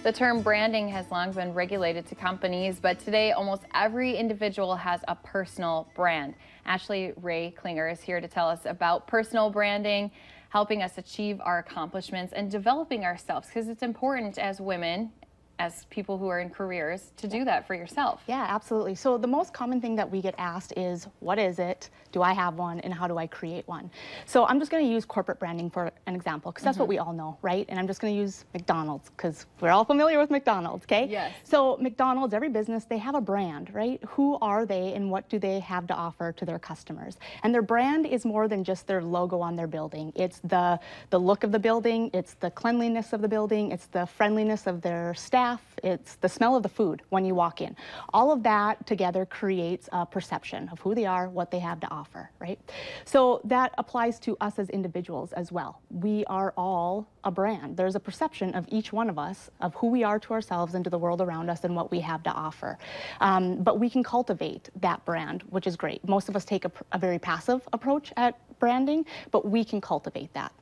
The term branding has long been regulated to companies, but today almost every individual has a personal brand. Ashley Ray Klinger is here to tell us about personal branding, helping us achieve our accomplishments and developing ourselves, because it's important as women, as people who are in careers, to do that for yourself. Yeah, absolutely. So the most common thing that we get asked is, what is it? Do I have one? And how do I create one? So I'm just going to use corporate branding for an example, because that's what we all know, right? And I'm just going to use McDonald's, because we're all familiar with McDonald's, okay? Yes. So McDonald's, every business, they have a brand, right? Who are they and what do they have to offer to their customers? And their brand is more than just their logo on their building. It's the look of the building, it's the cleanliness of the building, it's the friendliness of their staff, it's the smell of the food when you walk in. All of that together creates a perception of who they are, what they have to offer, right? So that applies to us as individuals as well. We are all a brand. There's a perception of each one of us of who we are to ourselves and to the world around us and what we have to offer. But we can cultivate that brand, which is great. Most of us take a very passive approach at branding, but we can cultivate that.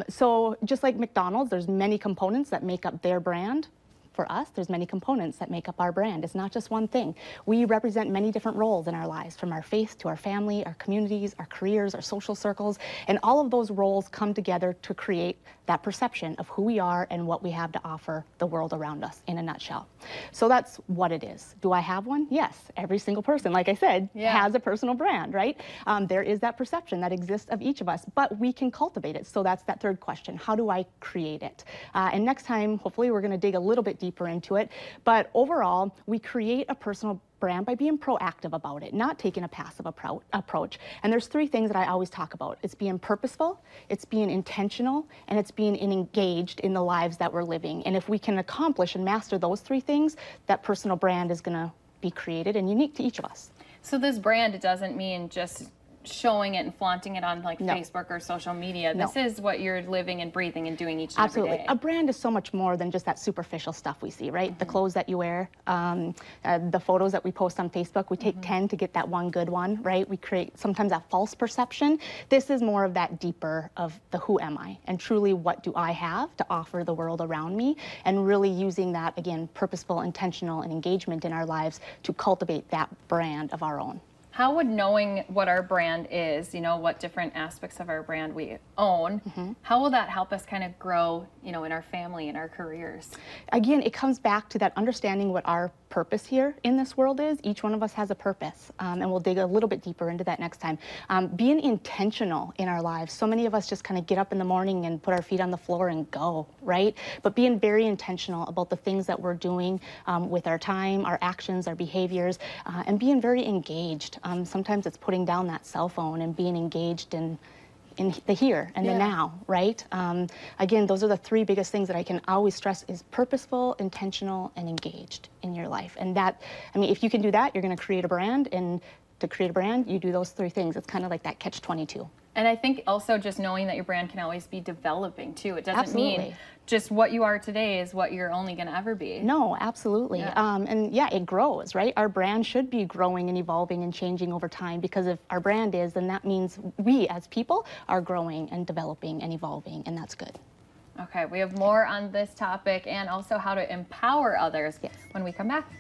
So just like McDonald's, there's many components that make up their brand. For us, there's many components that make up our brand. It's not just one thing. We represent many different roles in our lives, from our faith to our family, our communities, our careers, our social circles, and all of those roles come together to create that perception of who we are and what we have to offer the world around us in a nutshell. So that's what it is. Do I have one? Yes. Every single person, like I said, has a personal brand, right? There is that perception that exists of each of us, but we can cultivate it. So that's that third question. How do I create it? And next time, hopefully, we're going to dig a little bit deeper into it. But overall, we create a personal brand by being proactive about it, not taking a passive approach. And there's three things that I always talk about. It's being purposeful, it's being intentional, and it's being engaged in the lives that we're living. And if we can accomplish and master those three things, that personal brand is going to be created and unique to each of us. So this brand, it doesn't mean just showing it and flaunting it on like Facebook or social media. This is what you're living and breathing and doing each and every day. A brand is so much more than just that superficial stuff we see, right? The clothes that you wear, the photos that we post on Facebook, we take 10 to get that one good one, right? We create sometimes that false perception. This is more of that deeper of the who am I, and truly what do I have to offer the world around me, and really using that, again, purposeful, intentional, and engagement in our lives to cultivate that brand of our own. How would knowing what our brand is, you know, what different aspects of our brand we own, how will that help us kind of grow, you know, in our family and our careers? Again, it comes back to that understanding what our purpose here in this world is. Each one of us has a purpose, and we'll dig a little bit deeper into that next time. Being intentional in our lives. So many of us just kind of get up in the morning and put our feet on the floor and go, right? But being very intentional about the things that we're doing with our time, our actions, our behaviors, and being very engaged. Sometimes it's putting down that cell phone and being engaged in the here and the now, right? Again, those are the three biggest things that I can always stress is purposeful, intentional, and engaged in your life. And that, I mean, if you can do that, you're going to create a brand. And to create a brand, you do those three things. It's kind of like that catch-22. And I think also just knowing that your brand can always be developing too. It doesn't mean just what you are today is what you're only going to ever be. No, absolutely. And yeah, it grows, right? Our brand should be growing and evolving and changing over time, because if our brand is, then that means we as people are growing and developing and evolving, and that's good. Okay, we have more on this topic and also how to empower others when we come back.